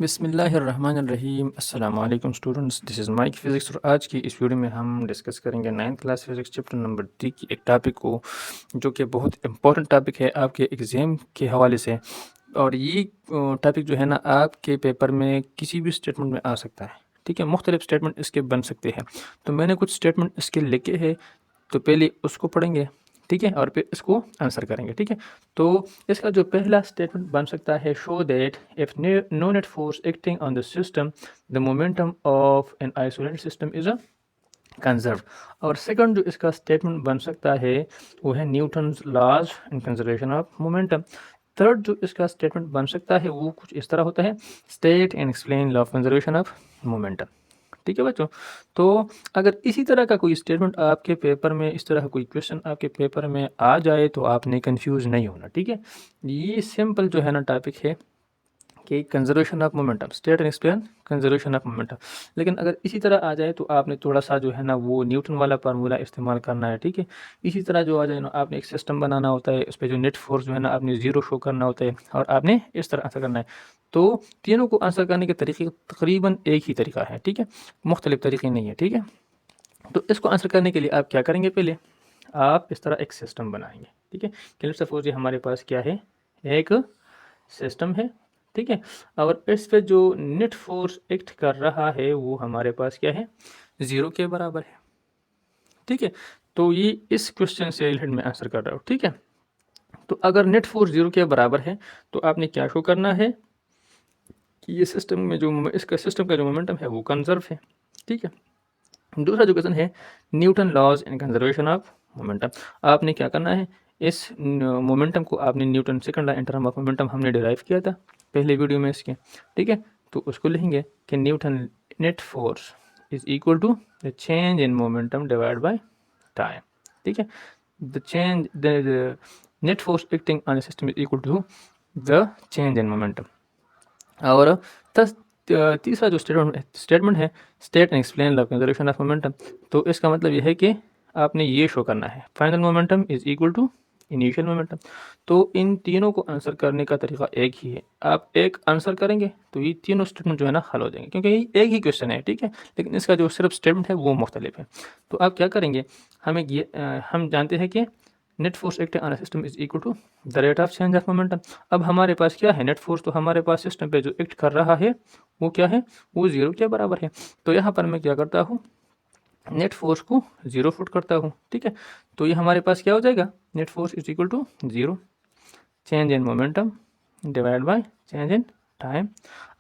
बिस्मिल्लाहिर्रहमानिर्रहीम अस्सलाम वालेकुम students, this is Mike physics. और आज की इस वीडियो में हम डिस्कस करेंगे 9th class physics chapter number 3 की एक टॉपिक को, जो कि बहुत इंपॉर्टेंट टॉपिक है आपके एग्ज़ाम के हवाले से। और ये टॉपिक जो है ना, आपके पेपर में किसी भी स्टेटमेंट में आ सकता है। ठीक है, मुख्तलिफ स्टेटमेंट इसके बन सकते हैं। तो मैंने कुछ स्टेटमेंट इसके लिखे हैं, तो पहले उसको पढ़ेंगे, ठीक है, और फिर इसको आंसर करेंगे। ठीक है, तो इसका जो पहला स्टेटमेंट बन सकता है, show that if no net force acting on the system the momentum of an isolated system is a conserve. और सेकंड जो इसका स्टेटमेंट बन सकता है वो है Newton's laws in conservation of momentum. Third जो इसका स्टेटमेंट बन सकता है वो कुछ इस तरह होता है, state and explain law of conservation of momentum. ठीक है बच्चों, तो अगर इसी तरह का कोई स्टेटमेंट आपके पेपर में, इस तरह का कोई क्वेश्चन आपके पेपर में आ जाए तो आपने कंफ्यूज नहीं होना। ठीक है, ये सिंपल जो है ना टॉपिक है कि conservation of momentum, state and explain conservation of momentum. लेकिन अगर इसी तरह आ जाए तो आपने थोड़ा सा जो है ना वो न्यूटन वाला फार्मूला इस्तेमाल करना है। ठीक है, इसी तरह जो आ जाए ना, आपने एक सिस्टम बनाना होता है, उस पर जो नेट फोर्स जो है ना आपने ज़ीरो शो करना होता है, और आपने इस तरह आंसर करना है। तो तीनों को आंसर करने के तरीके तकरीबन एक ही तरीका है। ठीक है, मुख्तलिफ तरीके नहीं है। ठीक है, तो इसको आंसर करने के लिए आप क्या करेंगे, पहले आप इस तरह एक सिस्टम बनाएंगे। ठीक है, कि लेट्स सपोज ये हमारे पास क्या है, एक सिस्टम है। ठीक है, और इस पे जो नेट फोर्स एक्ट कर रहा है वो हमारे पास क्या है, ज़ीरो के बराबर है। ठीक है, तो ये इस क्वेश्चन से रिलेटेड मैं आंसर कर रहा हूँ। ठीक है, तो अगर नेट फोर्स ज़ीरो के बराबर है तो आपने क्या शो करना है कि ये सिस्टम में जो इसका सिस्टम का जो मोमेंटम है वो कंजर्व है। ठीक है, दूसरा जो क्वेश्चन है, Newton laws in conservation of momentum. आपने क्या करना है, इस मोमेंटम को आपने Newton second law in term of momentum हमने डिराइव किया था पहले वीडियो में इसके। ठीक है, तो उसको लिखेंगे कि Newton net force is equal to the change in momentum divide by time. ठीक है, the net force acting on the system is equal to the change in momentum. और तीसरा जो स्टेटमेंट है, state and explain the conservation of momentum. तो इसका मतलब यह है कि आपने ये शो करना है, final momentum is equal to initial momentum. तो इन तीनों को आंसर करने का तरीका एक ही है। आप एक आंसर करेंगे तो ये तीनों स्टेटमेंट जो है ना हल हो जाएंगे, क्योंकि ये एक ही क्वेश्चन है। ठीक है, लेकिन इसका जो सिर्फ स्टेटमेंट है वो मुख्तलिफ है। तो आप क्या करेंगे, हमें ये हम जानते हैं कि net force acting on a system is equal to the rate of change of momentum. अब हमारे पास क्या है, नेट फोर्स तो हमारे पास सिस्टम पे जो एक्ट कर रहा है वो क्या है, वो ज़ीरो के बराबर है। तो यहाँ पर मैं क्या करता हूँ, नेट फोर्स को ज़ीरो फुट करता हूँ। ठीक है, तो ये हमारे पास क्या हो जाएगा, net force is equal to zero change in momentum divide by change in time.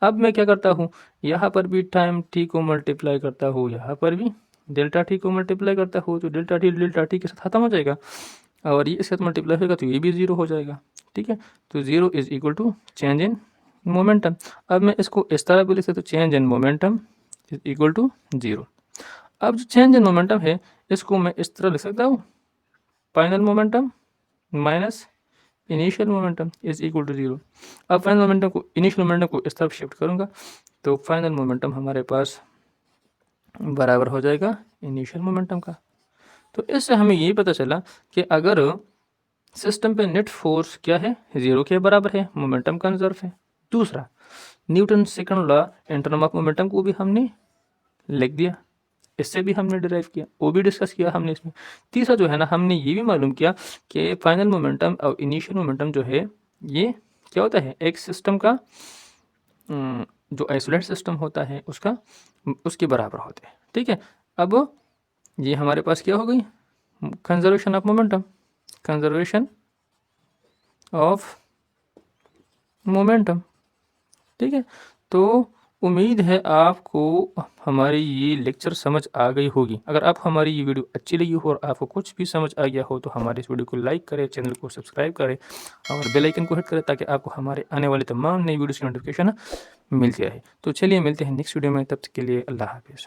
अब मैं क्या करता हूँ, यहाँ पर भी टाइम टी को मल्टीप्लाई करता हूँ, यहाँ पर भी डेल्टा टी को मल्टीप्लाई करता हूँ, तो डेल्टा टी के साथ खत्म हो जाएगा, और ये इसके साथ मल्टीप्लाई होगा तो ये भी ज़ीरो हो जाएगा। ठीक है, तो zero is equal to change in momentum. अब मैं इसको इस तरह भी लिख सकता हूँ, change in momentum is equal to zero. अब जो चेंज इन मोमेंटम है इसको मैं इस तरह लिख सकता हूँ, final momentum minus initial momentum is equal to zero. अब फाइनल मोमेंटम को इनिशियल मोमेंटम को इस तरफ शिफ्ट करूँगा तो फाइनल मोमेंटम हमारे पास बराबर हो जाएगा इनिशियल मोमेंटम का। तो इससे हमें ये पता चला कि अगर सिस्टम पे नेट फोर्स क्या है, ज़ीरो के बराबर है, मोमेंटम कंजर्व है। दूसरा, Newton second law in term of momentum को भी हमने लिख दिया, इससे भी हमने डिराइव किया, वो भी डिस्कस किया हमने इसमें। तीसरा जो है ना, हमने ये भी मालूम किया कि फाइनल मोमेंटम और इनिशियल मोमेंटम जो है ये क्या होता है, एक सिस्टम का जो आइसोलेट सिस्टम होता है उसका उसके बराबर होते हैं। ठीक है, अब ये हमारे पास क्या हो गई, conservation of momentum, conservation of momentum. ठीक है, तो उम्मीद है आपको हमारी ये लेक्चर समझ आ गई होगी। अगर आपको हमारी ये वीडियो अच्छी लगी हो और आपको कुछ भी समझ आ गया हो तो हमारे इस वीडियो को लाइक करें, चैनल को सब्सक्राइब करें और बेल आइकन को हिट करें, ताकि आपको हमारे आने वाले तमाम नई वीडियोज़ की नोटिफिकेशन मिलती रहे। तो चलिए मिलते हैं नेक्स्ट वीडियो में, तब तक के लिए अल्लाह हाफिज़।